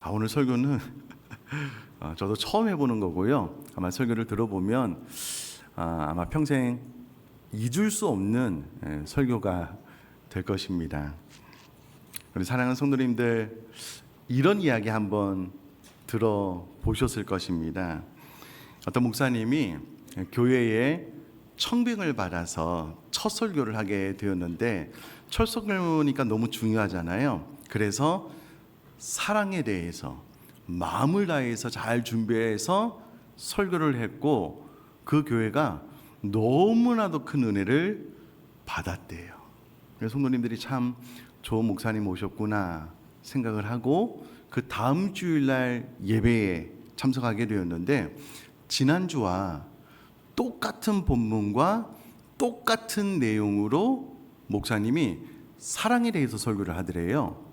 오늘 설교는 저도 처음 해보는 거고요. 아마 설교를 들어보면 아마 평생 잊을 수 없는 설교가 될 것입니다. 우리 사랑하는 성도님들, 이런 이야기 한번 들어보셨을 것입니다. 어떤 목사님이 교회에 청빙을 받아서 첫 설교를 하게 되었는데, 첫 설교니까 너무 중요하잖아요. 그래서 사랑에 대해서 마음을 다해서 잘 준비해서 설교를 했고, 그 교회가 너무나도 큰 은혜를 받았대요. 그래서 성도님들이 참 좋은 목사님 오셨구나 생각을 하고, 그 다음 주일날 예배에 참석하게 되었는데, 지난주와 똑같은 본문과 똑같은 내용으로 목사님이 사랑에 대해서 설교를 하더래요.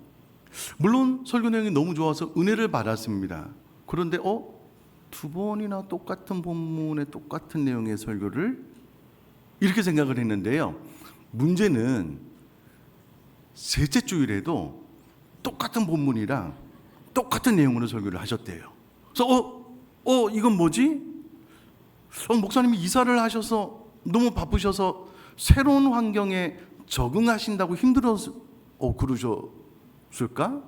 물론 설교 내용이 너무 좋아서 은혜를 받았습니다. 그런데 두 번이나 똑같은 본문에 똑같은 내용의 설교를, 이렇게 생각을 했는데요. 문제는 셋째 주일에도 똑같은 본문이랑 똑같은 내용으로 설교를 하셨대요. 그래서 이건 뭐지? 목사님이 이사를 하셔서 너무 바쁘셔서 새로운 환경에 적응하신다고 힘들어서 그러셨을까?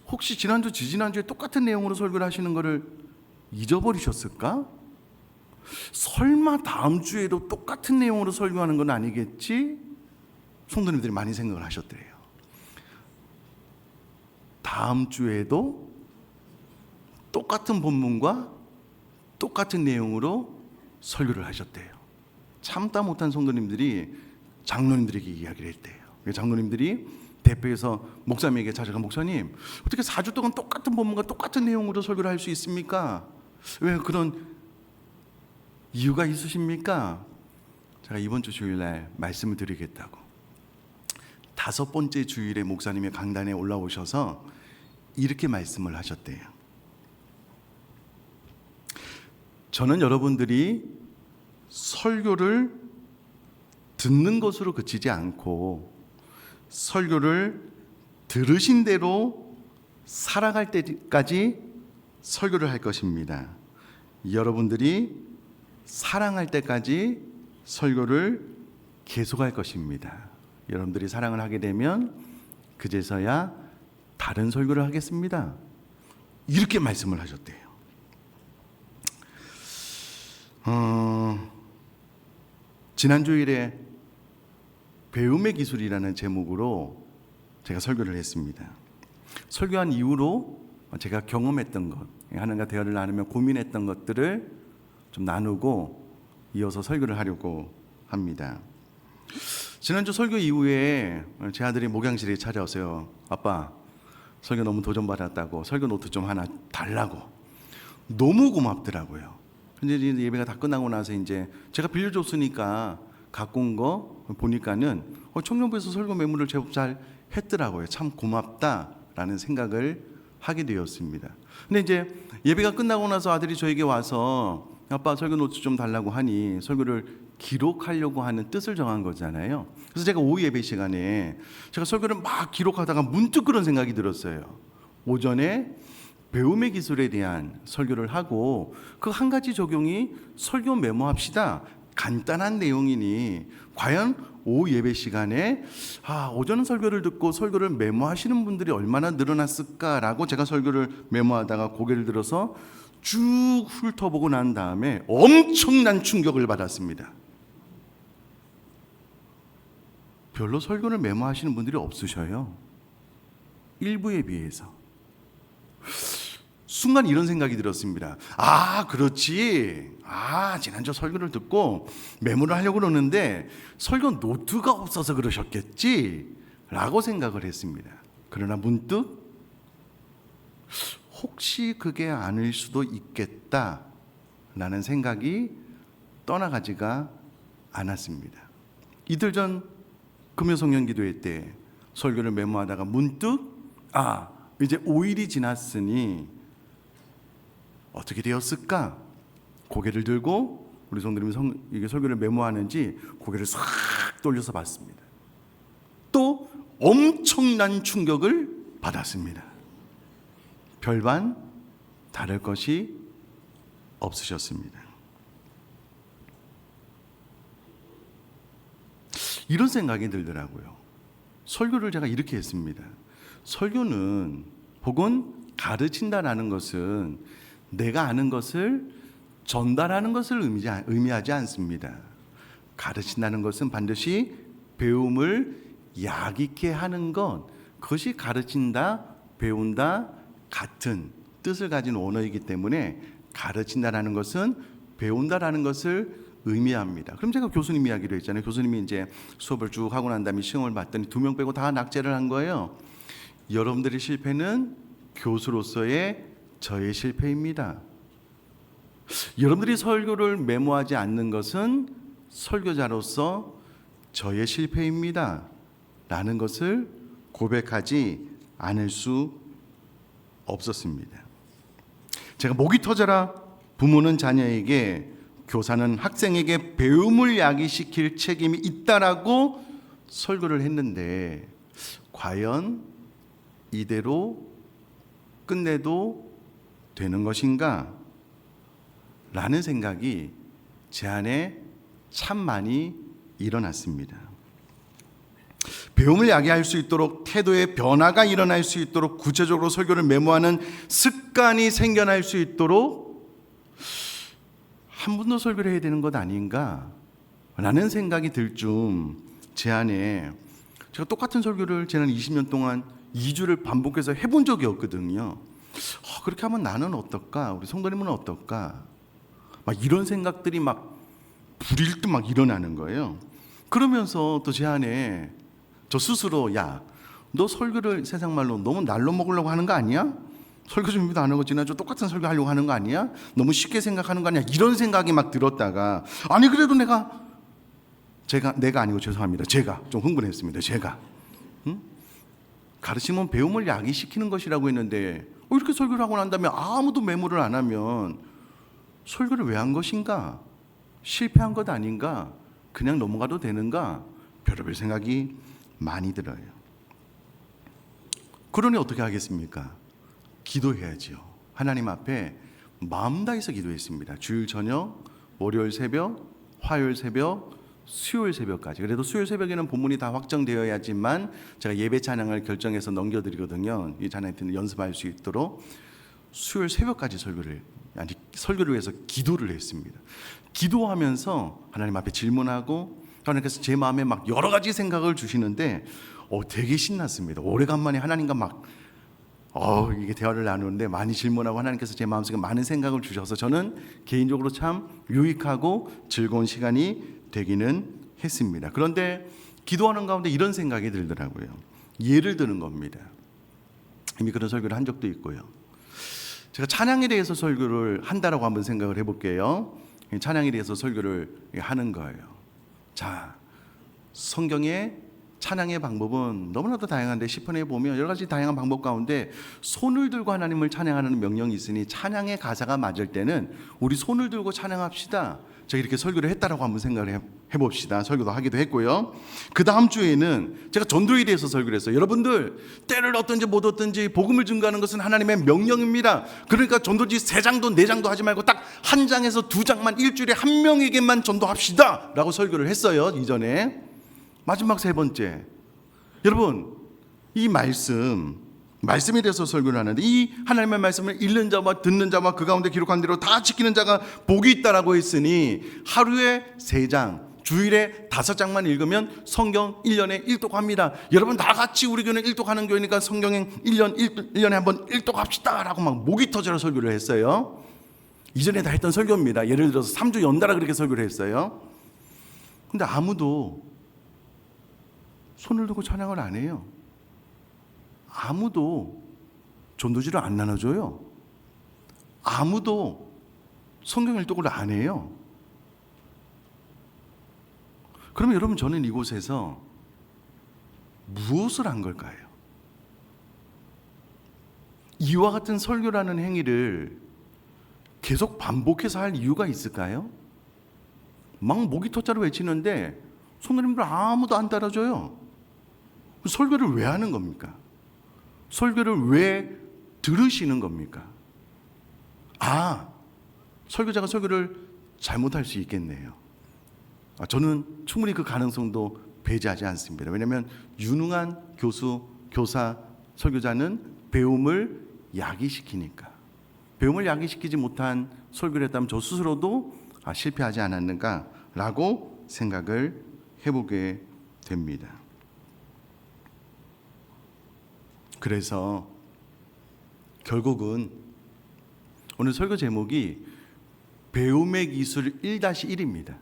혹시 지난주, 지지난주에 똑같은 내용으로 설교를 하시는 것을 잊어버리셨을까? 설마 다음 주에도 똑같은 내용으로 설교하는 건 아니겠지? 성도님들이 많이 생각을 하셨대요. 다음 주에도 똑같은 본문과 똑같은 내용으로 설교를 하셨대요. 참다 못한 성도님들이 장로님들에게 이야기를 했대요. 장로님들이 대표해서 목사님에게 찾아가, 목사님, 어떻게 4주 동안 똑같은 본문과 똑같은 내용으로 설교를 할 수 있습니까? 왜 그런 이유가 있으십니까? 제가 이번 주 주일날 말씀을 드리겠다고, 5번째 주일에 목사님이 강단에 올라오셔서 이렇게 말씀을 하셨대요. 저는 여러분들이 설교를 듣는 것으로 그치지 않고 설교를 들으신 대로 살아갈 때까지 설교를 할 것입니다. 여러분들이 사랑할 때까지 설교를 계속할 것입니다. 여러분들이 사랑을 하게 되면 그제서야 다른 설교를 하겠습니다. 이렇게 말씀을 하셨대요. 지난 주일에 배움의 기술이라는 제목으로 제가 설교를 했습니다. 설교한 이후로 제가 경험했던 것, 하나님과 대화를 나누며 고민했던 것들을 좀 나누고 이어서 설교를 하려고 합니다. 지난주 설교 이후에 제 아들이 목양실에 찾아왔어요. 아빠, 설교 너무 도전받았다고 설교 노트 좀 하나 달라고. 너무 고맙더라고요. 근데 이제 예배가 다 끝나고 나서 이제 제가 빌려줬으니까 갖고 온 거 보니까는 청년부에서 설교 메모를 제법 잘 했더라고요. 참 고맙다라는 생각을 하게 되었습니다. 근데 이제 예배가 끝나고 나서 아들이 저에게 와서, 아빠 설교 노트 좀 달라고 하니 설교를 기록하려고 하는 뜻을 정한 거잖아요. 그래서 제가 오후 예배 시간에 제가 설교를 막 기록하다가 문득 그런 생각이 들었어요. 오전에 배움의 기술에 대한 설교를 하고 그 한 가지 적용이 설교 메모합시다. 간단한 내용이니 과연 오후 예배 시간에 오전 설교를 듣고 설교를 메모하시는 분들이 얼마나 늘어났을까라고 제가 설교를 메모하다가 고개를 들어서 쭉 훑어보고 난 다음에 엄청난 충격을 받았습니다. 별로 설교를 메모하시는 분들이 없으셔요. 일부에 비해서. 순간 이런 생각이 들었습니다. 그렇지. 지난주 설교를 듣고 메모를 하려고 그러는데 설교 노트가 없어서 그러셨겠지 라고 생각을 했습니다. 그러나 문득 혹시 그게 아닐 수도 있겠다 라는 생각이 떠나가지가 않았습니다. 이틀 전 금요성령기도회 때 설교를 메모하다가 문득 이제 5일이 지났으니 어떻게 되었을까? 고개를 들고 우리 성도님이 이게 설교를 메모하는지 고개를 싹 돌려서 봤습니다. 또 엄청난 충격을 받았습니다. 별반 다를 것이 없으셨습니다. 이런 생각이 들더라고요. 설교를 제가 이렇게 했습니다. 설교는 혹은 가르친다라는 것은 내가 아는 것을 전달하는 것을 의미하지 않습니다. 가르친다는 것은 반드시 배움을 야기케 하는 것, 그것이 가르친다, 배운다 같은 뜻을 가진 언어이기 때문에 가르친다라는 것은 배운다라는 것을 의미합니다. 그럼 제가 교수님 이야기로 했잖아요. 교수님이 이제 수업을 쭉 하고 난 다음에 시험을 봤더니 2명 빼고 다 낙제를 한 거예요. 여러분들의 실패는 교수로서의 저의 실패입니다. 여러분들이 설교를 메모하지 않는 것은 설교자로서 저의 실패입니다. 라는 것을 고백하지 않을 수 없었습니다. 제가 목이 터져라 부모는 자녀에게, 교사는 학생에게 배움을 야기시킬 책임이 있다라고 설교를 했는데 과연 이대로 끝내도 되는 것인가? 라는 생각이 제 안에 참 많이 일어났습니다. 배움을 야기할 수 있도록, 태도의 변화가 일어날 수 있도록, 구체적으로 설교를 메모하는 습관이 생겨날 수 있도록 한 번 더 설교를 해야 되는 것 아닌가 라는 생각이 들 좀 제 안에, 제가 똑같은 설교를 지난 20년 동안 2주를 반복해서 해본 적이 없거든요. 그렇게 하면 나는 어떨까? 우리 성도님은 어떨까? 막 이런 생각들이 막 불일 듯 막 일어나는 거예요. 그러면서 또 제 안에 저 스스로, 야, 너 설교를 세상 말로 너무 날로 먹으려고 하는 거 아니야? 설교 준비도 안 하고 지난주 똑같은 설교 하려고 하는 거 아니야? 너무 쉽게 생각하는 거 아니야? 이런 생각이 막 들었다가, 아니 그래도 내가 아니고 죄송합니다. 제가 좀 흥분했습니다. 제가 가르치면 배움을 야기시키는 것이라고 했는데 이렇게 설교를 하고 난 다음에 아무도 메모를 안 하면 설교를 왜 한 것인가? 실패한 것 아닌가? 그냥 넘어가도 되는가? 별의별 생각이 많이 들어요. 그러니 어떻게 하겠습니까? 기도해야지요. 하나님 앞에 마음 다해서 기도했습니다. 주일 저녁, 월요일 새벽, 화요일 새벽, 수요일 새벽까지. 그래도 수요일 새벽에는 본문이 다 확정되어야지만 제가 예배 찬양을 결정해서 넘겨드리거든요. 이 찬양팀을 연습할 수 있도록 수요일 새벽까지 설교를 위해서 기도를 했습니다. 기도하면서 하나님 앞에 질문하고, 하나님께서 제 마음에 막 여러 가지 생각을 주시는데 되게 신났습니다. 오래간만에 하나님과 막 이게 대화를 나누는데 많이 질문하고 하나님께서 제 마음속에 많은 생각을 주셔서 저는 개인적으로 참 유익하고 즐거운 시간이 되기는 했습니다. 그런데 기도하는 가운데 이런 생각이 들더라고요. 예를 드는 겁니다. 이미 그런 설교를 한 적도 있고요. 제가 찬양에 대해서 설교를 한다라고 한번 생각을 해볼게요. 찬양에 대해서 설교를 하는 거예요. 자, 성경에 찬양의 방법은 너무나도 다양한데 시편에 보면 여러 가지 다양한 방법 가운데 손을 들고 하나님을 찬양하는 명령이 있으니 찬양의 가사가 맞을 때는 우리 손을 들고 찬양합시다. 제가 이렇게 설교를 했다라고 한번 생각을 해봅시다. 설교도 하기도 했고요. 그 다음 주에는 제가 전도에 대해서 설교를 했어요. 여러분들, 때를 얻든지 못 얻든지 복음을 증거하는 것은 하나님의 명령입니다. 그러니까 전도지 3장도 4장도 하지 말고 딱 1장에서 2장만 일주일에 1명에게만 전도합시다 라고 설교를 했어요. 이전에. 마지막 3번째, 여러분, 이 말씀에 대해서 설교를 하는데 이 하나님의 말씀을 읽는 자와 듣는 자와 그 가운데 기록한 대로 다 지키는 자가 복이 있다라고 했으니 하루에 3장, 주일에 5장만 읽으면 성경 1년에 1독합니다. 여러분 다 같이 우리 교회는 1독하는 교회니까 성경행 1년에 한번 1독합시다 라고 막 목이 터져라 설교를 했어요. 이전에 다 했던 설교입니다. 예를 들어서 3주 연달아 그렇게 설교를 했어요. 근데 아무도 손을 들고 찬양을 안 해요. 아무도 전도지를 안 나눠줘요. 아무도 성경 일독을 안 해요. 그러면 여러분, 저는 이곳에서 무엇을 한 걸까요? 이와 같은 설교라는 행위를 계속 반복해서 할 이유가 있을까요? 막 목이 터자로 외치는데 성도님들 아무도 안 따라줘요. 설교를 왜 하는 겁니까? 설교를 왜 들으시는 겁니까? 설교자가 설교를 잘못할 수 있겠네요. 저는 충분히 그 가능성도 배제하지 않습니다. 왜냐하면 유능한 교수, 교사, 설교자는 배움을 야기시키니까. 배움을 야기시키지 못한 설교를 했다면 저 스스로도 실패하지 않았는가라고 생각을 해보게 됩니다. 그래서 결국은 오늘 설교 제목이 배움의 기술 1-1입니다.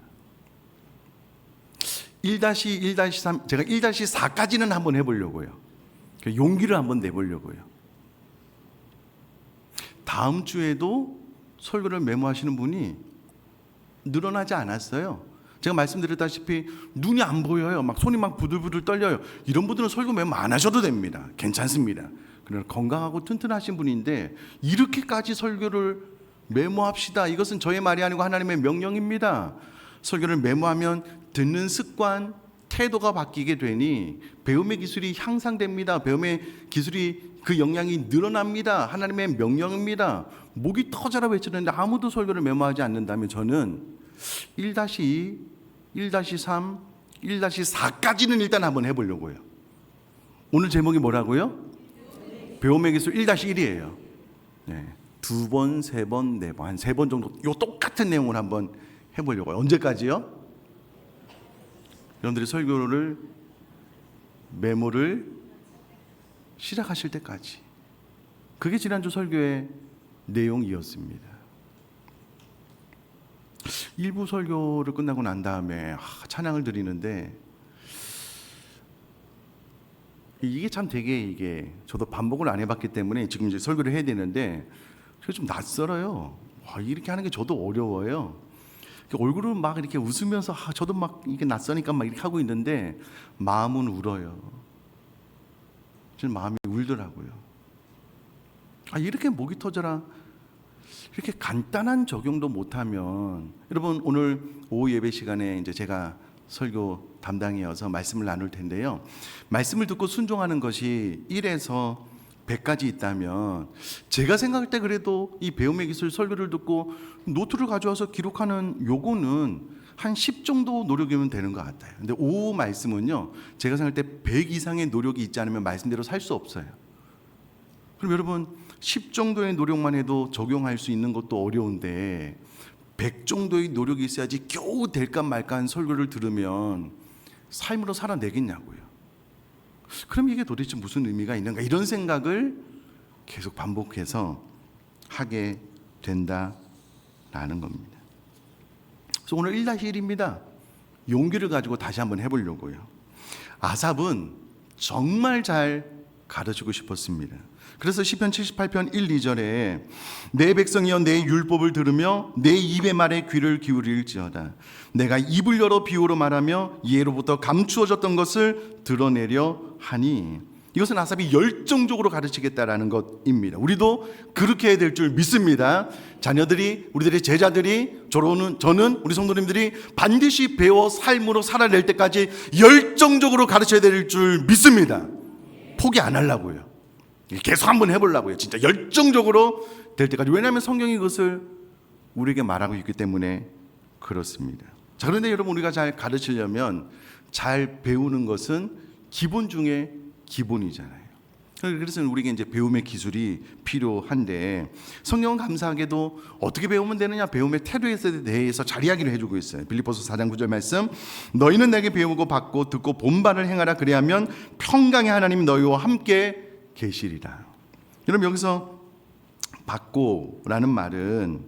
1-1, 1-3, 제가 1-4까지는 한번 해보려고요. 용기를 한번 내보려고요. 다음 주에도 설교를 메모하시는 분이 늘어나지 않았어요. 제가 말씀드렸다시피 눈이 안 보여요. 막 손이 막 부들부들 떨려요. 이런 분들은 설교 메모 안 하셔도 됩니다. 괜찮습니다. 그러나 건강하고 튼튼하신 분인데 이렇게까지 설교를 메모합시다. 이것은 저의 말이 아니고 하나님의 명령입니다. 설교를 메모하면 듣는 습관, 태도가 바뀌게 되니 배움의 기술이 향상됩니다. 배움의 기술이 그 역량이 늘어납니다. 하나님의 명령입니다. 목이 터져라 외치는데 아무도 설교를 메모하지 않는다면 저는 1-2, 1-3, 1-4까지는 일단 한번 해보려고요. 오늘 제목이 뭐라고요? 배움의 기술 1-1이에요. 네. 2번, 3번, 4번, 한 3번 정도 요 똑같은 내용을 한번 해보려고요. 언제까지요? 여러분들이 설교를 메모를 시작하실 때까지. 그게 지난주 설교의 내용이었습니다. 일부 설교를 끝나고 난 다음에 찬양을 드리는데 이게 참 되게 이게 저도 반복을 안 해봤기 때문에 지금 이제 설교를 해야 되는데 그게 좀 낯설어요. 이렇게 하는 게 저도 어려워요. 얼굴은 막 이렇게 웃으면서 저도 막 이게 낯서니까 막 이렇게 하고 있는데 마음은 울어요. 저는 마음이 울더라고요. 이렇게 목이 터져라. 이렇게 간단한 적용도 못하면 여러분 오늘 오후 예배 시간에 이제 제가 설교 담당이어서 말씀을 나눌 텐데요. 말씀을 듣고 순종하는 것이 1에서 100까지 있다면 제가 생각할 때 그래도 이 배움의 기술 설교를 듣고 노트를 가져와서 기록하는 요거는 한 10 정도 노력이면 되는 것 같아요. 근데 오후 말씀은요, 제가 생각할 때 100 이상의 노력이 있지 않으면 말씀대로 살 수 없어요. 그럼 여러분 10 정도의 노력만 해도 적용할 수 있는 것도 어려운데 100 정도의 노력이 있어야지 겨우 될까 말까 한 설교를 들으면 삶으로 살아내겠냐고요. 그럼 이게 도대체 무슨 의미가 있는가, 이런 생각을 계속 반복해서 하게 된다라는 겁니다. 그래서 오늘 1-1입니다. 용기를 가지고 다시 한번 해보려고요. 아삽은 정말 잘 가르치고 싶었습니다. 그래서 시편 78편 1, 2절에 내 백성이여 내 율법을 들으며 내 입의 말에 귀를 기울일지어다. 내가 입을 열어 비유로 말하며 예로부터 감추어졌던 것을 드러내려 하니. 이것은 아삽이 열정적으로 가르치겠다라는 것입니다. 우리도 그렇게 해야 될 줄 믿습니다. 자녀들이, 우리들의 제자들이, 저는 우리 성도님들이 반드시 배워 삶으로 살아낼 때까지 열정적으로 가르쳐야 될 줄 믿습니다. 포기 안 하려고요. 계속 한번 해보려고요. 진짜 열정적으로 될 때까지. 왜냐하면 성경이 그것을 우리에게 말하고 있기 때문에 그렇습니다. 자, 그런데 여러분, 우리가 잘 가르치려면 잘 배우는 것은 기본 중에 기본이잖아요. 그래서 우리에게 이제 배움의 기술이 필요한데, 성경은 감사하게도 어떻게 배우면 되느냐, 배움의 태도에 대해서 잘 이야기를 해주고 있어요. 빌립보서 4장 9절 말씀, 너희는 내게 배우고 받고 듣고 본 바를 행하라. 그리하면 평강의 하나님 너희와 함께 계시리라. 여러분, 여기서 받고라는 말은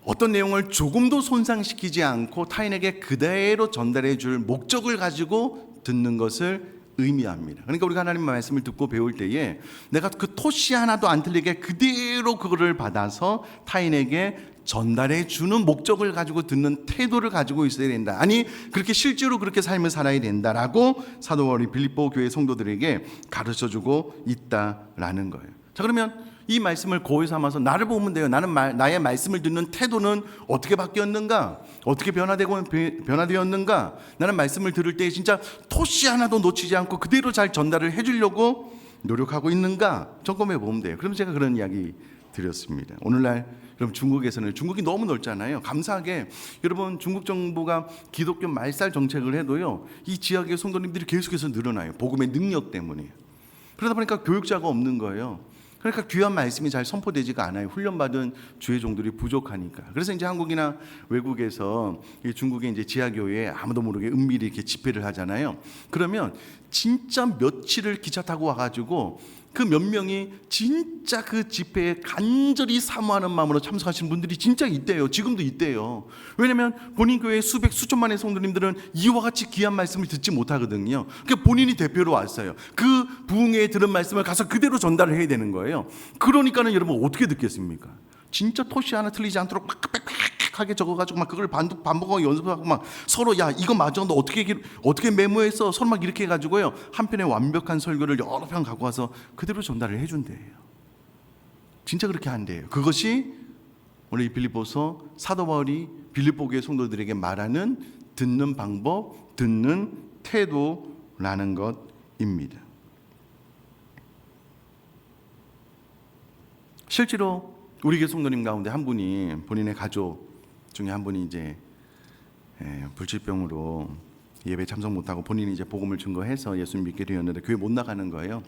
어떤 내용을 조금도 손상시키지 않고 타인에게 그대로 전달해 줄 목적을 가지고 듣는 것을 의미합니다. 그러니까 우리가 하나님의 말씀을 듣고 배울 때에 내가 그 토시 하나도 안 틀리게 그대로 그거를 받아서 타인에게 전달해 주는 목적을 가지고 듣는 태도를 가지고 있어야 된다. 아니, 그렇게 실제로 그렇게 삶을 살아야 된다라고 사도 바울이 빌립보 교회 성도들에게 가르쳐주고 있다라는 거예요. 자, 그러면 이 말씀을 고의 삼아서 나를 보면 돼요. 나의 말씀을 듣는 태도는 어떻게 바뀌었는가? 어떻게 변화되었는가? 나는 말씀을 들을 때 진짜 토시 하나도 놓치지 않고 그대로 잘 전달을 해주려고 노력하고 있는가 점검해 보면 돼요. 그럼 제가 그런 이야기 드렸습니다. 오늘날 여러분 중국에서는 중국이 너무 넓잖아요. 감사하게 여러분 중국 정부가 기독교 말살 정책을 해도요, 이 지역의 성도님들이 계속해서 늘어나요. 복음의 능력 때문에. 그러다 보니까 교육자가 없는 거예요. 그러니까 귀한 말씀이 잘 선포되지가 않아요. 훈련받은 주의 종들이 부족하니까. 그래서 이제 한국이나 외국에서 중국의 이제 지하교회에 아무도 모르게 은밀히 이렇게 집회를 하잖아요. 그러면 진짜 며칠을 기차 타고 와가지고 그 몇 명이 진짜 그 집회에 간절히 사모하는 마음으로 참석하시는 분들이 진짜 있대요. 지금도 있대요. 왜냐하면 본인 교회 수백 수천만의 성도님들은 이와 같이 귀한 말씀을 듣지 못하거든요. 그러니까 본인이 대표로 왔어요. 그 부흥회에 들은 말씀을 가서 그대로 전달을 해야 되는 거예요. 그러니까는 여러분 어떻게 듣겠습니까? 진짜 토시 하나 틀리지 않도록 막 빽빽하게 적어가지고 막 그걸 반복하고 연습하고 막 서로 야 이거 맞아 너 어떻게 메모했어 서로 막 이렇게 해가지고요 한편의 완벽한 설교를 여러 편 갖고 와서 그대로 전달을 해준대요. 진짜 그렇게 한대요. 그것이 오늘 이 빌립보서 사도 바울이 빌립보 교회 성도들에게 말하는 듣는 방법, 듣는 태도라는 것입니다. 실제로 우리 교회 성도님 가운데 한 분이 본인의 가족 중에 한 분이 이제 불치병으로 예배 참석 못하고 본인이 이제 복음을 증거해서 예수 믿게 되었는데 교회 못 나가는 거예요.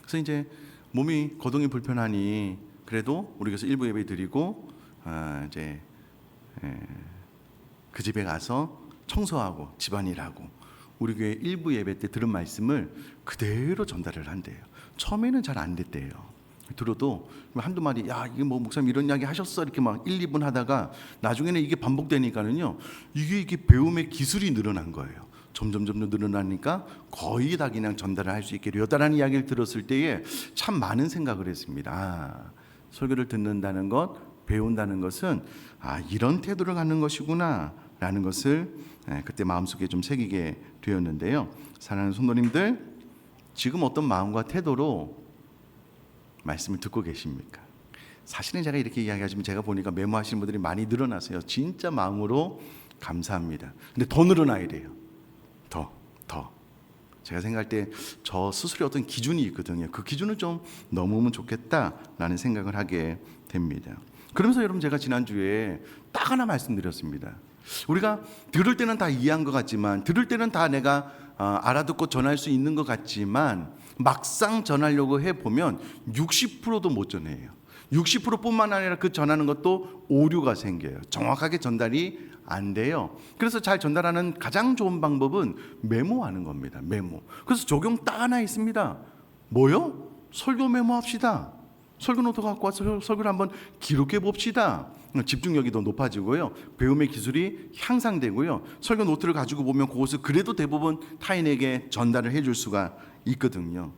그래서 이제 몸이 거동이 불편하니 그래도 우리 교회에서 일부 예배 드리고 이제 그 집에 가서 청소하고 집안일하고 우리 교회 일부 예배 때 들은 말씀을 그대로 전달을 한대요. 처음에는 잘 안 됐대요. 들어도 한두 마디 야 이게 뭐 목사님 이런 이야기 하셨어 이렇게 막 1, 2분 하다가 나중에는 이게 반복되니까는요 이게 배움의 기술이 늘어난 거예요. 점점 늘어나니까 거의 다 그냥 전달을 할 수 있게 되었다라는 이야기를 들었을 때에 참 많은 생각을 했습니다. 설교를 듣는다는 것, 배운다는 것은 이런 태도를 갖는 것이구나 라는 것을 그때 마음속에 좀 새기게 되었는데요. 사랑하는 성도님들, 지금 어떤 마음과 태도로 말씀을 듣고 계십니까? 사실은 제가 이렇게 이야기하지만 제가 보니까 메모하시는 분들이 많이 늘어나세요. 진짜 마음으로 감사합니다. 근데 더 늘어나야 돼요. 더. 제가 생각할 때 저 스스로의 어떤 기준이 있거든요. 그 기준을 좀 넘으면 좋겠다라는 생각을 하게 됩니다. 그러면서 여러분 제가 지난주에 딱 하나 말씀드렸습니다. 우리가 들을 때는 다 이해한 것 같지만 들을 때는 다 내가 알아듣고 전할 수 있는 것 같지만 막상 전하려고 해보면 60%도 못 전해요. 60%뿐만 아니라 그 전하는 것도 오류가 생겨요. 정확하게 전달이 안 돼요. 그래서 잘 전달하는 가장 좋은 방법은 메모하는 겁니다. 메모. 그래서 적용 딱 하나 있습니다. 뭐요? 설교 메모합시다. 설교 노트 갖고 와서 설교를 한번 기록해 봅시다. 집중력이 더 높아지고요. 배움의 기술이 향상되고요. 설교 노트를 가지고 보면 그것을 그래도 대부분 타인에게 전달을 해줄 수가 있거든요.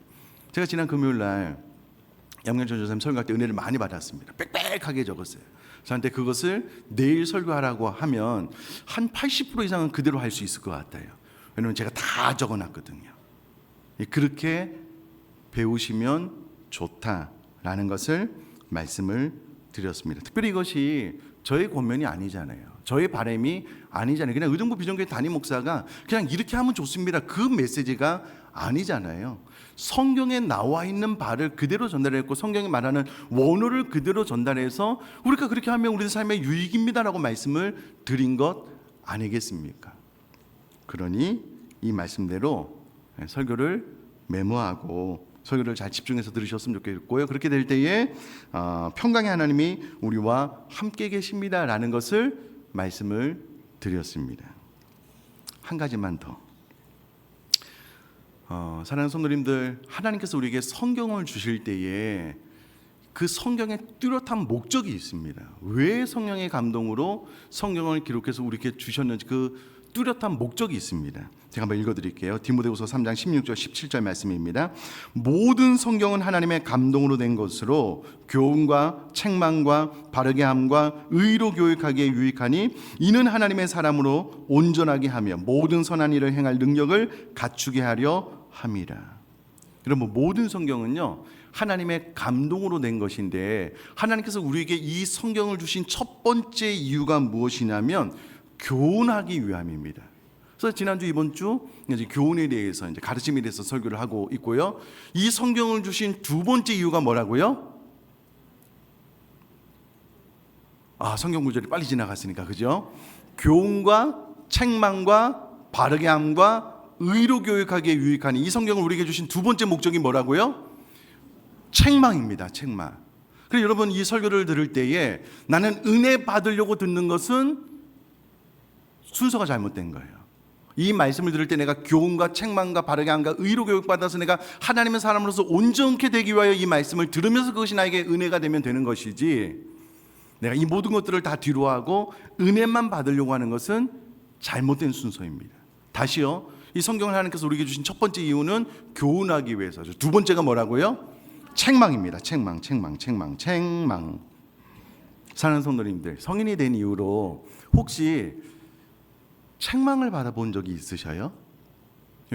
제가 지난 금요일 날 양명철 전사님 설교할 때 은혜를 많이 받았습니다. 빽빽하게 적었어요. 저한테 그것을 내일 설교하라고 하면 한 80% 이상은 그대로 할 수 있을 것 같아요. 왜냐하면 제가 다 적어놨거든요. 그렇게 배우시면 좋다라는 것을 말씀을 드렸습니다. 특별히 이것이 저의 권면이 아니잖아요. 저의 바람이 아니잖아요. 그냥 의정부 비전교회 담임 목사가 그냥 이렇게 하면 좋습니다. 그 메시지가 아니잖아요. 성경에 나와 있는 바를 그대로 전달했고 성경이 말하는 원어를 그대로 전달해서 우리가 그렇게 하면 우리 삶의 유익입니다라고 말씀을 드린 것 아니겠습니까? 그러니 이 말씀대로 설교를 메모하고 설교를 잘 집중해서 들으셨으면 좋겠고요. 그렇게 될 때에 평강의 하나님이 우리와 함께 계십니다라는 것을 말씀을 드렸습니다. 한 가지만 더. 사랑하는 성도님들, 하나님께서 우리에게 성경을 주실 때에 그 성경에 뚜렷한 목적이 있습니다. 왜 성령의 감동으로 성경을 기록해서 우리에게 주셨는지 그 뚜렷한 목적이 있습니다. 제가 한번 읽어드릴게요. 디모데후서 3장 16절 17절 말씀입니다. 모든 성경은 하나님의 감동으로 된 것으로 교훈과 책망과 바르게 함과 의로 교육하기에 유익하니 이는 하나님의 사람으로 온전하게 하며 모든 선한 일을 행할 능력을 갖추게 하려 함이라. 여러분 모든 성경은요 하나님의 감동으로 된 것인데 하나님께서 우리에게 이 성경을 주신 첫 번째 이유가 무엇이냐면 교훈하기 위함입니다. 그래서 지난주 이번 주 이제 교훈에 대해서 이제 가르침에 대해서 설교를 하고 있고요. 이 성경을 주신 두 번째 이유가 뭐라고요? 성경 구절이 빨리 지나갔으니까 그죠? 교훈과 책망과 바르게 함과 의로 교육하기에 유익한 이 성경을 우리에게 주신 두 번째 목적이 뭐라고요? 책망입니다. 책망. 그래서 여러분 이 설교를 들을 때에 나는 은혜 받으려고 듣는 것은 순서가 잘못된 거예요. 이 말씀을 들을 때 내가 교훈과 책망과 바르게 함과 의로 교육받아서 내가 하나님의 사람으로서 온전케 되기 위하여 이 말씀을 들으면서 그것이 나에게 은혜가 되면 되는 것이지, 내가 이 모든 것들을 다 뒤로 하고 은혜만 받으려고 하는 것은 잘못된 순서입니다. 다시요, 이 성경을 하나님께서 우리에게 주신 첫 번째 이유는 교훈하기 위해서죠. 두 번째가 뭐라고요? 책망입니다. 책망. 사랑하는 성도님들, 성인이 된 이후로 혹시 책망을 받아본 적이 있으셔요?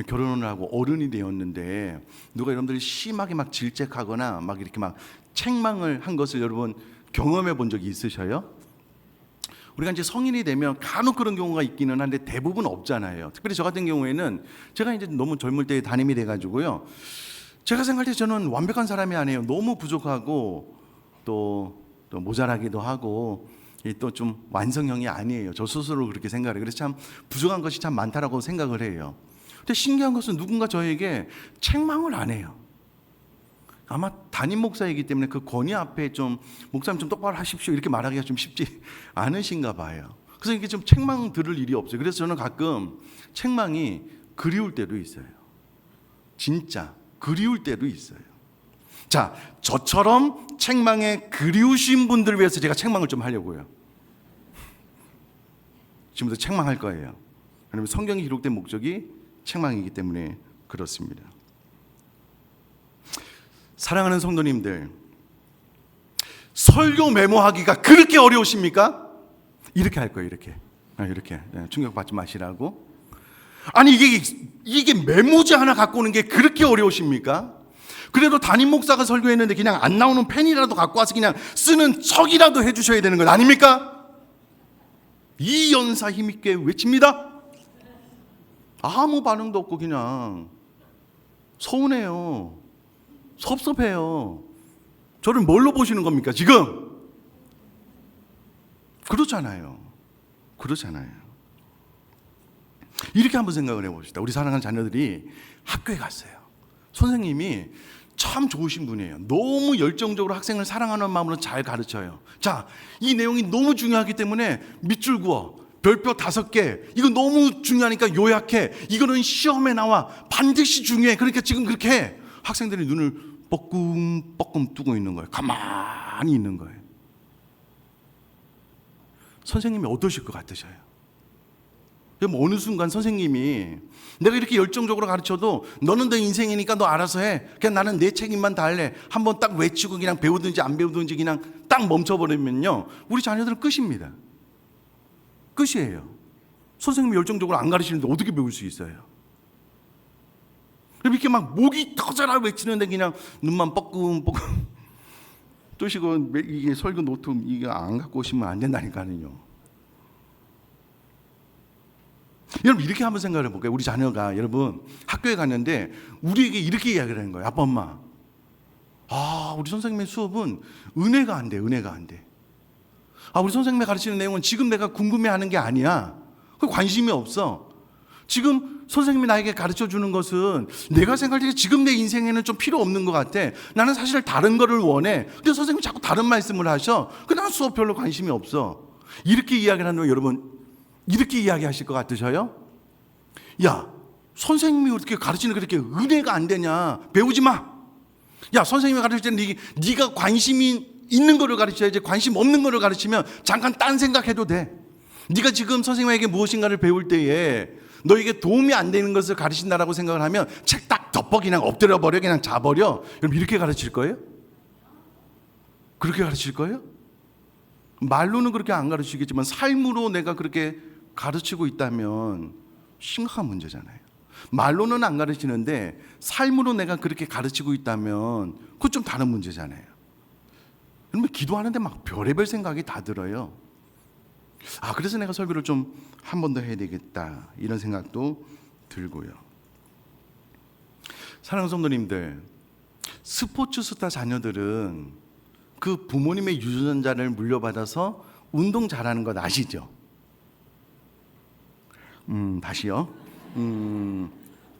결혼을 하고 어른이 되었는데 누가 여러분들이 심하게 막 질책하거나 막 이렇게 막 책망을 한 것을 여러분 경험해 본 적이 있으셔요? 우리가 이제 성인이 되면 간혹 그런 경우가 있기는 한데 대부분 없잖아요. 특별히 저 같은 경우에는 제가 이제 너무 젊을 때 담임이 돼가지고요, 제가 생각할 때 저는 완벽한 사람이 아니에요. 너무 부족하고 또 모자라기도 하고 또 좀 완성형이 아니에요. 저 스스로 그렇게 생각을 해요. 그래서 참 부족한 것이 참 많다라고 생각을 해요. 근데 신기한 것은 누군가 저에게 책망을 안 해요. 아마 담임 목사이기 때문에 그 권위 앞에 좀 목사님 좀 똑바로 하십시오 이렇게 말하기가 좀 쉽지 않으신가 봐요. 그래서 이게 좀 책망 들을 일이 없어요. 그래서 저는 가끔 책망이 그리울 때도 있어요. 진짜 그리울 때도 있어요. 자, 저처럼 책망에 그리우신 분들을 위해서 제가 책망을 좀 하려고요. 지금부터 책망할 거예요. 왜냐하면 성경에 기록된 목적이 책망이기 때문에 그렇습니다. 사랑하는 성도님들, 설교 메모하기가 그렇게 어려우십니까? 이렇게 할 거예요. 이렇게 충격받지 마시라고. 아니 이게 메모지 하나 갖고 오는 게 그렇게 어려우십니까? 그래도 담임 목사가 설교했는데 그냥 안 나오는 펜이라도 갖고 와서 그냥 쓰는 척이라도 해주셔야 되는 것 아닙니까? 이 연사 힘있게 외칩니다. 아무 반응도 없고 그냥 서운해요. 섭섭해요. 저를 뭘로 보시는 겁니까 지금? 그렇잖아요. 이렇게 한번 생각을 해봅시다. 우리 사랑하는 자녀들이 학교에 갔어요. 선생님이 참 좋으신 분이에요. 너무 열정적으로 학생을 사랑하는 마음으로 잘 가르쳐요. 자, 이 내용이 너무 중요하기 때문에 밑줄 그어, 별표 5개, 이거 너무 중요하니까 요약해, 이거는 시험에 나와, 반드시 중요해. 그러니까 지금 그렇게 해. 학생들이 눈을 뻐끔뻐끔 뜨고 있는 거예요. 가만히 있는 거예요. 선생님이 어떠실 것 같으셔요? 어느 순간 선생님이 내가 이렇게 열정적으로 가르쳐도 너는 내 인생이니까 너 알아서 해, 그냥 나는 내 책임만 다 할래, 한번 딱 외치고 그냥 배우든지 안 배우든지 그냥 딱 멈춰버리면요, 우리 자녀들은 끝입니다. 끝이에요. 선생님이 열정적으로 안 가르치는데 어떻게 배울 수 있어요? 이렇게 막 목이 터져라 외치는데 그냥 눈만 뻐끔뻐끔 뜨시고, 이게 설교 노트 이거 안 갖고 오시면 안 된다니까요. 여러분 이렇게 한번 생각을 해볼까요? 우리 자녀가 여러분 학교에 갔는데 우리에게 이렇게 이야기를 하는 거예요. 아빠 엄마, 우리 선생님의 수업은 은혜가 안 돼. 우리 선생님이 가르치는 내용은 지금 내가 궁금해하는 게 아니야. 관심이 없어. 지금 선생님이 나에게 가르쳐주는 것은 내가 생각할 때 지금 내 인생에는 좀 필요 없는 것 같아. 나는 사실 다른 거를 원해. 근데 선생님이 자꾸 다른 말씀을 하셔. 나는 수업 별로 관심이 없어. 이렇게 이야기를 하면 여러분 이렇게 이야기하실 것 같으셔요? 야, 선생님이 어떻게 가르치는 그렇게 은혜가 안 되냐? 배우지 마. 야, 선생님이 가르칠 때는 네가 관심이 있는 거를 가르쳐야지, 관심 없는 거를 가르치면 잠깐 딴 생각해도 돼. 네가 지금 선생님에게 무엇인가를 배울 때에 너에게 도움이 안 되는 것을 가르친다라고 생각을 하면 책 딱 덮어 그냥 엎드려 버려, 그냥 자버려. 그럼 이렇게 가르칠 거예요? 그렇게 가르칠 거예요? 말로는 그렇게 안 가르치겠지만 삶으로 내가 그렇게 가르치고 있다면 심각한 문제잖아요. 말로는 안 가르치는데 삶으로 내가 그렇게 가르치고 있다면 그건 좀 다른 문제잖아요. 그러면 기도하는데 막 별의별 생각이 다 들어요. 그래서 내가 설교를 좀 한 번 더 해야 되겠다, 이런 생각도 들고요. 사랑하는 성도님들, 스포츠 스타 자녀들은 그 부모님의 유전자를 물려받아서 운동 잘하는 것 아시죠? 다시요.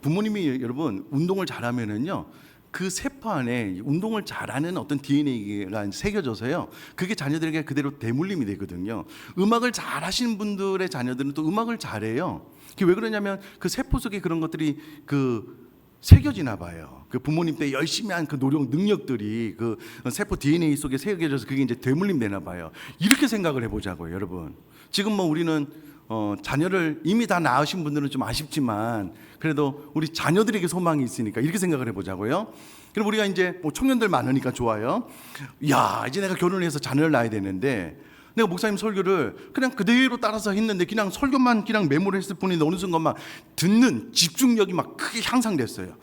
부모님이 여러분 운동을 잘하면은요, 그 세포 안에 운동을 잘하는 어떤 DNA가 새겨져서요, 그게 자녀들에게 그대로 대물림이 되거든요. 음악을 잘하시는 분들의 자녀들은 또 음악을 잘해요. 그게 왜 그러냐면 그 세포 속에 그런 것들이 새겨지나 봐요. 그 부모님 때 열심히 한 그 노력 능력들이 그 세포 DNA 속에 새겨져서 그게 이제 되물림 되나 봐요. 이렇게 생각을 해보자고요, 여러분. 지금 뭐 우리는 자녀를 이미 다 낳으신 분들은 좀 아쉽지만 그래도 우리 자녀들에게 소망이 있으니까 이렇게 생각을 해보자고요. 그럼 우리가 이제 뭐 청년들 많으니까 좋아요. 야, 이제 내가 결혼을 해서 자녀를 낳아야 되는데, 내가 목사님 설교를 그냥 그대로 따라서 했는데 그냥 설교만 그냥 메모를 했을 뿐인데 어느 순간 막 듣는 집중력이 막 크게 향상됐어요.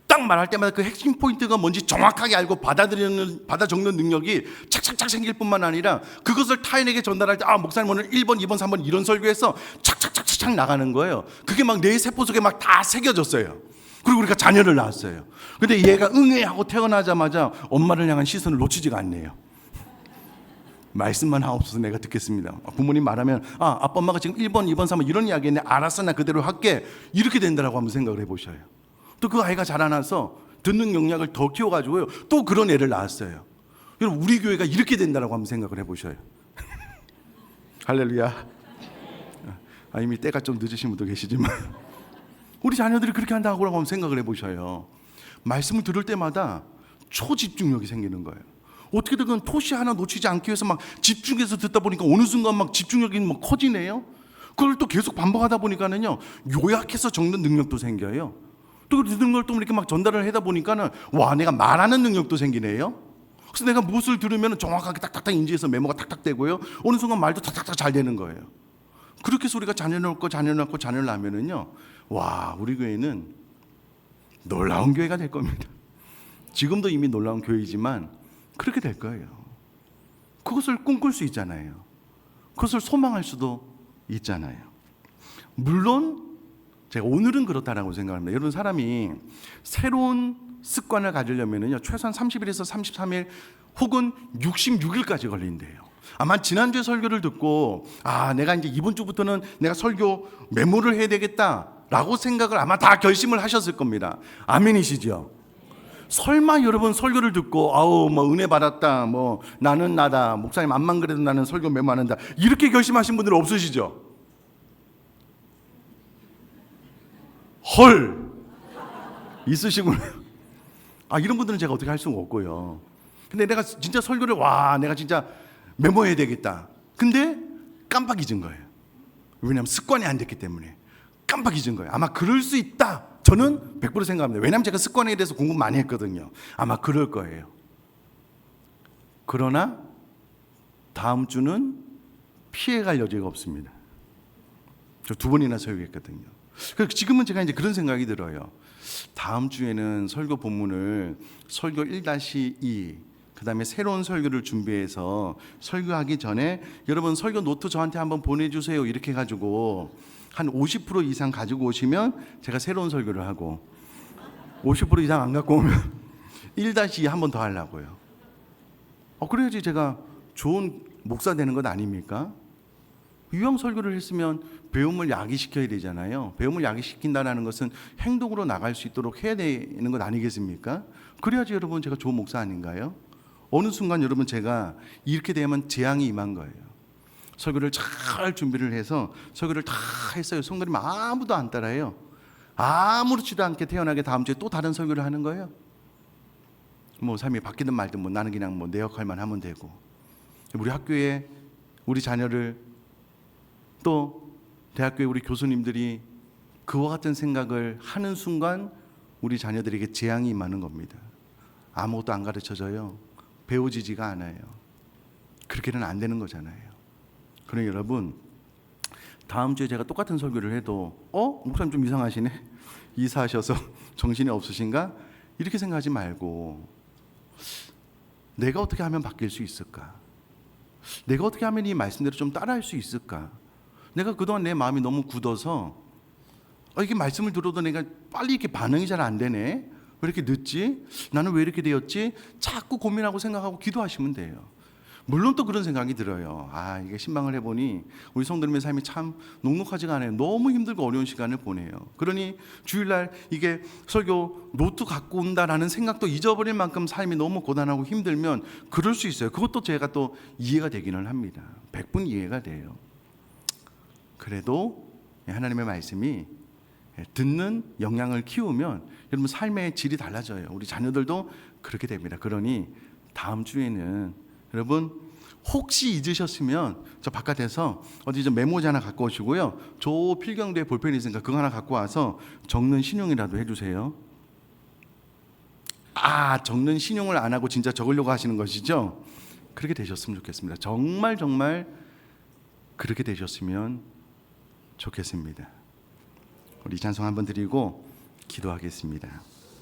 딱 말할 때마다 그 핵심 포인트가 뭔지 정확하게 알고 받아 적는 능력이 착착착 생길 뿐만 아니라 그것을 타인에게 전달할 때 목사님 오늘 1번, 2번, 3번 이런 설교해서 착착착착 나가는 거예요. 그게 막 내 세포 속에 막 다 새겨졌어요. 그리고 우리가 자녀를 낳았어요. 근데 얘가 응애하고 태어나자마자 엄마를 향한 시선을 놓치지가 않네요. 말씀만 하옵소서 내가 듣겠습니다. 부모님 말하면 아빠 엄마가 지금 1번, 2번, 3번 이런 이야기 했네. 알았어, 나 그대로 할게. 이렇게 된다라고 한번 생각을 해보셔요. 또 그 아이가 자라나서 듣는 역량을 더 키워가지고요, 또 그런 애를 낳았어요. 여러분, 우리 교회가 이렇게 된다라고 한번 생각을 해보셔요. 할렐루야. 이미 때가 좀 늦으신 분도 계시지만 우리 자녀들이 그렇게 한다고 한번 생각을 해보셔요. 말씀을 들을 때마다 초집중력이 생기는 거예요. 어떻게든 토시 하나 놓치지 않기 위해서 막 집중해서 듣다 보니까 어느 순간 막 집중력이 막 커지네요. 그걸 또 계속 반복하다 보니까는요, 요약해서 적는 능력도 생겨요. 또 듣는 걸 또 이렇게 막 전달을 하다 보니까는 내가 말하는 능력도 생기네요. 그래서 내가 무엇을 들으면 정확하게 딱딱딱 인지해서 메모가 탁탁 되고요, 어느 순간 말도 탁탁탁 잘 되는 거예요. 그렇게 해서 우리가 자녀를 낳고 자녀를 낳으면은요, 우리 교회는 놀라운 교회가 될 겁니다. 지금도 이미 놀라운 교회이지만 그렇게 될 거예요. 그것을 꿈꿀 수 있잖아요. 그것을 소망할 수도 있잖아요. 물론 제가 오늘은 그렇다라고 생각합니다. 여러분, 사람이 새로운 습관을 가지려면요, 최소한 30일에서 33일 혹은 66일까지 걸린대요. 아마 지난주에 설교를 듣고 내가 이제 이번 주부터는 내가 설교 메모를 해야 되겠다라고 생각을 아마 다 결심을 하셨을 겁니다. 아멘이시죠? 설마 여러분 설교를 듣고 뭐 은혜 받았다, 뭐 나는 나다, 목사님 암만 그래도 나는 설교 메모한다, 이렇게 결심하신 분들은 없으시죠? 헐, 있으시구나. 이런 분들은 제가 어떻게 할 수가 없고요. 근데 내가 진짜 설교를 내가 진짜 메모해야 되겠다. 근데 깜빡 잊은 거예요. 왜냐하면 습관이 안 됐기 때문에 깜빡 잊은 거예요. 아마 그럴 수 있다, 저는 100% 생각합니다. 왜냐하면 제가 습관에 대해서 공부 많이 했거든요. 아마 그럴 거예요. 그러나 다음 주는 피해갈 여지가 없습니다. 저 2번이나 설교했거든요. 그래서 지금은 제가 이제 그런 생각이 들어요. 다음 주에는 설교 본문을 설교 1-2, 그 다음에 새로운 설교를 준비해서 설교하기 전에 여러분 설교 노트 저한테 한번 보내주세요, 이렇게 해가지고 한 50% 이상 가지고 오시면 제가 새로운 설교를 하고, 50% 이상 안 갖고 오면 1-2 한 번 더 하려고요. 그래야지 제가 좋은 목사 되는 것 아닙니까? 유형 설교를 했으면 배움을 야기시켜야 되잖아요. 배움을 야기시킨다는 것은 행동으로 나갈 수 있도록 해야 되는 것 아니겠습니까? 그래야지 여러분 제가 좋은 목사 아닌가요? 어느 순간 여러분 제가 이렇게 되면 재앙이 임한 거예요. 설교를 잘 준비를 해서 설교를 다 했어요. 성도님 아무도 안 따라해요. 아무렇지도 않게 태어나게 다음 주에 또 다른 설교를 하는 거예요. 뭐 삶이 바뀌든 말든 뭐 나는 그냥 뭐 내 역할만 하면 되고, 우리 학교에 우리 자녀를, 또 대학교에 우리 교수님들이 그와 같은 생각을 하는 순간 우리 자녀들에게 재앙이 임하는 겁니다. 아무것도 안 가르쳐져요. 배워지지가 않아요. 그렇게는 안 되는 거잖아요. 그러니 여러분, 다음 주에 제가 똑같은 설교를 해도 목사님 좀 이상하시네, 이사하셔서 정신이 없으신가, 이렇게 생각하지 말고 내가 어떻게 하면 바뀔 수 있을까? 내가 어떻게 하면 이 말씀대로 좀 따라할 수 있을까? 내가 그동안 내 마음이 너무 굳어서 이게 말씀을 들어도 내가 빨리 이렇게 반응이 잘 안 되네. 왜 이렇게 늦지? 나는 왜 이렇게 되었지? 자꾸 고민하고 생각하고 기도하시면 돼요. 물론 또 그런 생각이 들어요. 이게 신방을 해보니 우리 성도님의 삶이 참 녹록하지가 않아요. 너무 힘들고 어려운 시간을 보내요. 그러니 주일날 이게 설교 노트 갖고 온다라는 생각도 잊어버릴 만큼 삶이 너무 고단하고 힘들면 그럴 수 있어요. 그것도 제가 또 이해가 되기는 합니다. 100분 이해가 돼요. 그래도 하나님의 말씀이 듣는 역량을 키우면 여러분 삶의 질이 달라져요. 우리 자녀들도 그렇게 됩니다. 그러니 다음 주에는 여러분 혹시 잊으셨으면 저 바깥에서 어디 좀 메모지 하나 갖고 오시고요. 저 필경도에 볼펜이 있으니까 그거 하나 갖고 와서 적는 신용이라도 해주세요. 적는 신용을 안 하고 진짜 적으려고 하시는 것이죠? 그렇게 되셨으면 좋겠습니다. 정말 그렇게 되셨으면 좋겠습니다. 우리 찬송 한번 드리고 기도하겠습니다.